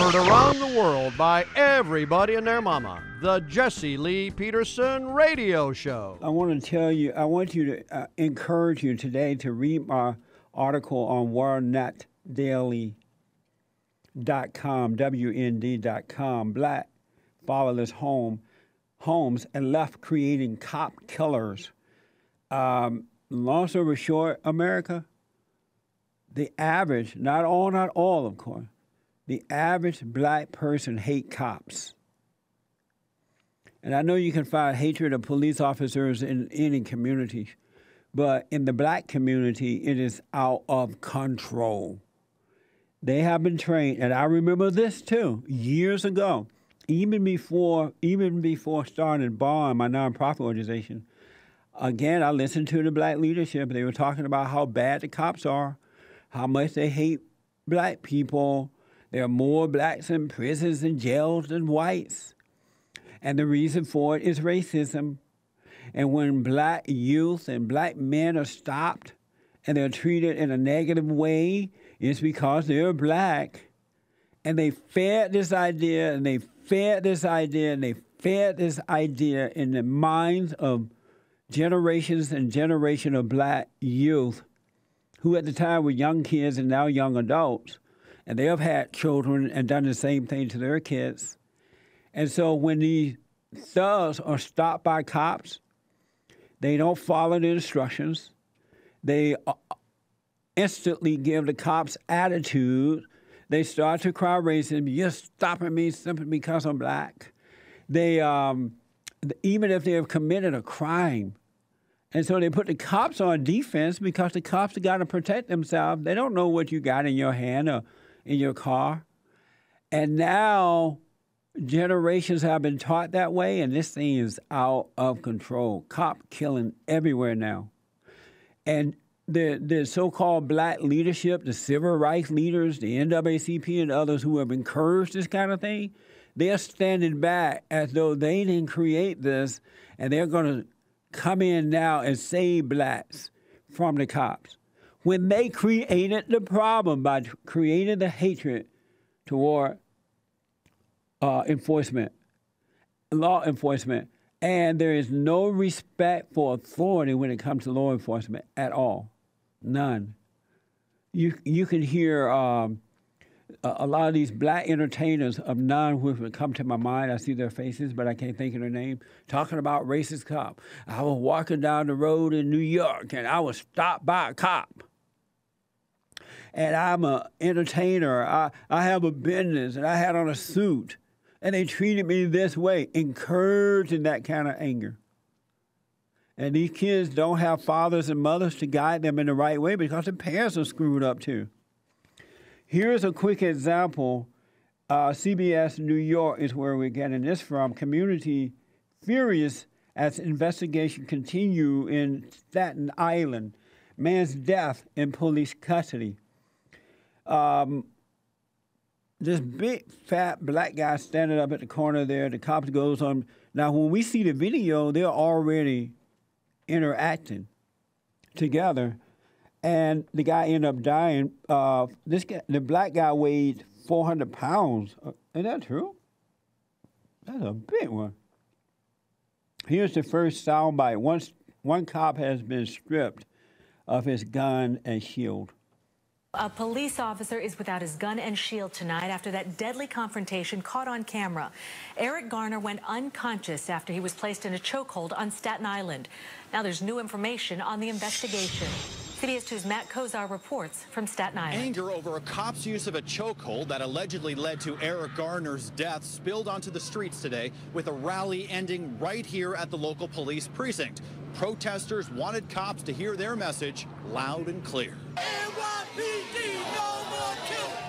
Heard around the world by everybody and their mama. The Jesse Lee Peterson Radio Show. I want to tell you, I want you to encourage you today to read my article on WorldNetDaily.com, WND.com, Black Fatherless Homes and Left Creating Cop Killers. Long story short, America, the average, not all, of course, the average black person hate cops. And I know you can find hatred of police officers in any community, but in the black community, it is out of control. They have been trained, and I remember this too, years ago, even before starting Bond, my nonprofit organization. Again, I listened to the black leadership. They were talking about how bad the cops are, how much they hate black people. There are more blacks in prisons and jails than whites. And the reason for it is racism. And when black youth and black men are stopped and they're treated in a negative way, it's because they're black. And they fed this idea, and they fed this idea, and they fed this idea in the minds of generations and generations of black youth who at the time were young kids and now young adults. And they have had children and done the same thing to their kids. And so when these thugs are stopped by cops, they don't follow the instructions. They instantly give the cops attitude. They start to cry racism. You're stopping me simply because I'm black. They, even if they have committed a crime, and so they put the cops on defense because the cops got to protect themselves. They don't know what you got in your hand or in your car. And now generations have been taught that way, and this thing is out of control. Cop killing everywhere now. And the so-called black leadership, the civil rights leaders, the NAACP and others who have encouraged this kind of thing, they're standing back as though they didn't create this, and they're going to come in now and save blacks from the cops, when they created the problem by creating the hatred toward law enforcement. And there is no respect for authority when it comes to law enforcement at all. None. You can hear a lot of these black entertainers of none who come to my mind. I see their faces, but I can't think of their name, talking about racist cop. I was walking down the road in New York, and I was stopped by a cop. And I'm an entertainer. I have a business, and I had on a suit. And they treated me this way, encouraging that kind of anger. And these kids don't have fathers and mothers to guide them in the right way because their parents are screwed up too. Here's a quick example. CBS New York is where we're getting this from. Community furious as investigation continue in Staten Island. Man's death in police custody. This big, fat black guy standing up at the corner there. The cops goes on. Now, when we see the video, they're already interacting together. And the guy ended up dying. The black guy weighed 400 pounds. Is that true? That's a big one. Here's the first soundbite. One cop has been stripped of his gun and shield. A police officer is without his gun and shield tonight after that deadly confrontation caught on camera. Eric Garner went unconscious after he was placed in a chokehold on Staten Island. Now there's new information on the investigation. CBS 2's Matt Kozar reports from Staten Island. Anger over a cop's use of a chokehold that allegedly led to Eric Garner's death spilled onto the streets today, with a rally ending right here at the local police precinct. Protesters wanted cops to hear their message loud and clear.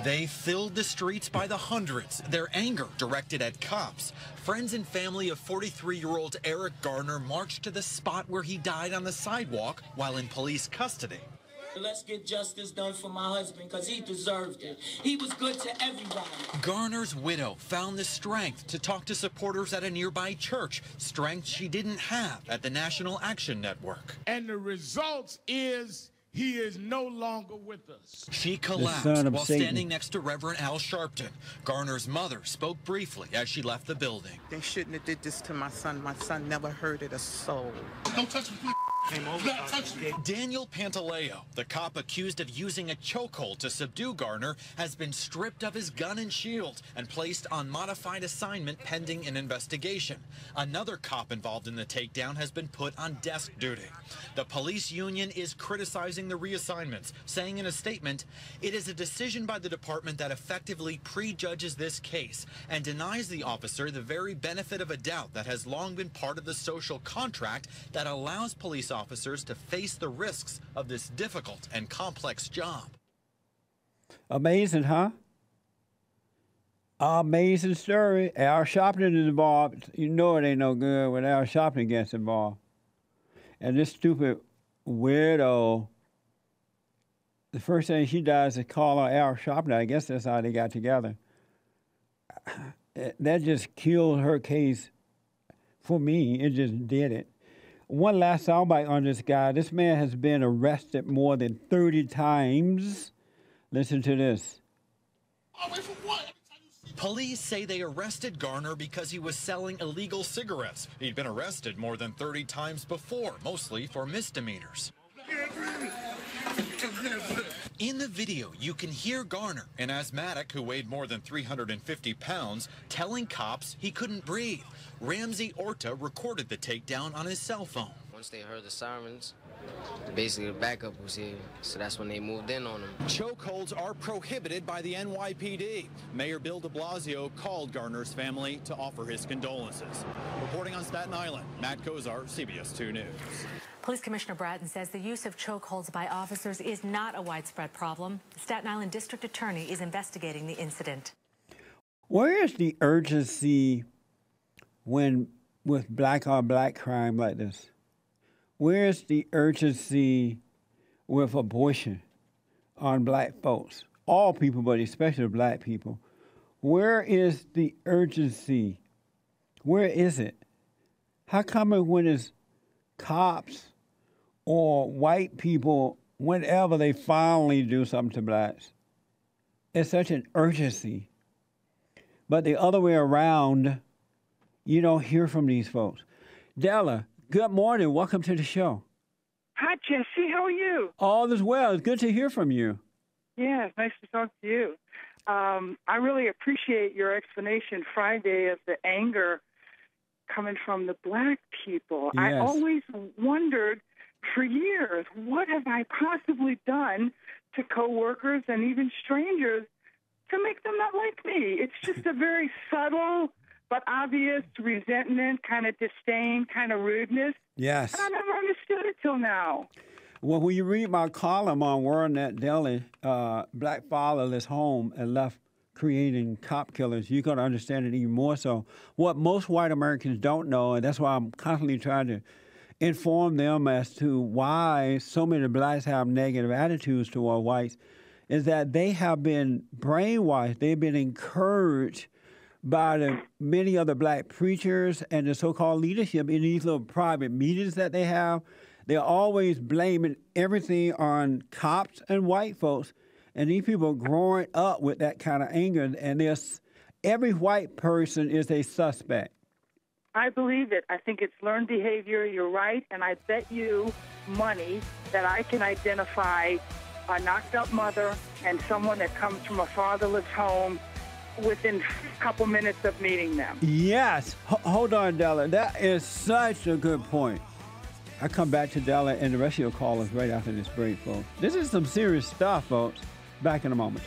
They filled the streets by the hundreds, their anger directed at cops. Friends and family of 43-year-old Eric Garner marched to the spot where he died on the sidewalk while in police custody. Let's get justice done for my husband because he deserved it. He was good to everybody. Garner's widow found the strength to talk to supporters at a nearby church, strength she didn't have at the National Action Network. And the results is He is no longer with us. She collapsed while standing next to Reverend Al Sharpton. Garner's mother spoke briefly as she left the building. They shouldn't have did this to my son. My son never hurted a soul. Don't touch me, please. Daniel Pantaleo, the cop accused of using a chokehold to subdue Garner, has been stripped of his gun and shield and placed on modified assignment pending an investigation. Another cop involved in the takedown has been put on desk duty. The police union is criticizing the reassignments, saying in a statement, "It is a decision by the department that effectively prejudges this case and denies the officer the very benefit of a doubt that has long been part of the social contract that allows police officers to face the risks of this difficult and complex job." Amazing, huh? Amazing story. Al Sharpton is involved. You know it ain't no good when Al Sharpton gets involved. And this stupid weirdo, the first thing she does is call on Al Sharpton. I guess that's how they got together. That just killed her case for me. It just did it. One last soundbite on this guy. This man has been arrested more than 30 times. Listen to this. Police say they arrested Garner because he was selling illegal cigarettes. He'd been arrested more than 30 times before, mostly for misdemeanors. In the video, you can hear Garner, an asthmatic who weighed more than 350 pounds, telling cops he couldn't breathe. Ramsey Orta recorded the takedown on his cell phone. Once they heard the sirens, basically the backup was here, so that's when they moved in on him. Chokeholds are prohibited by the NYPD. Mayor Bill de Blasio called Garner's family to offer his condolences. Reporting on Staten Island, Matt Kozar, CBS 2 News. Police Commissioner Bratton says the use of chokeholds by officers is not a widespread problem. The Staten Island District Attorney is investigating the incident. Where is the urgency when with black on black crime like this? Where is the urgency with abortion on black folks? All people, but especially black people. Where is the urgency? Where is it? How come when it's cops or white people, whenever they finally do something to blacks, it's such an urgency. But the other way around, you don't hear from these folks. Della, good morning. Welcome to the show. Hi, Jesse. How are you? All is well. It's good to hear from you. Yeah, it's nice to talk to you. I really appreciate your explanation Friday of the anger coming from the black people. Yes. I always wondered for years, what have I possibly done to coworkers and even strangers to make them not like me? It's just a very subtle but obvious resentment, kind of disdain, kind of rudeness. Yes. And I never understood it till now. Well, when you read my column on WorldNet Daily, Black Fatherless Home and Left Creating Cop Killers, you're going to understand it even more so. What most white Americans don't know, and that's why I'm constantly trying to inform them as to why so many blacks have negative attitudes toward whites, is that they have been brainwashed. They've been encouraged by the many other black preachers and the so-called leadership in these little private meetings that they have. They're always blaming everything on cops and white folks. And these people are growing up with that kind of anger. And every white person is a suspect. I believe it. I think it's learned behavior. You're right. And I bet you money that I can identify a knocked-up mother and someone that comes from a fatherless home within a couple minutes of meeting them. Yes. Hold on, Della. That is such a good point. I come back to Della and the rest of your callers right after this break, folks. This is some serious stuff, folks. Back in a moment.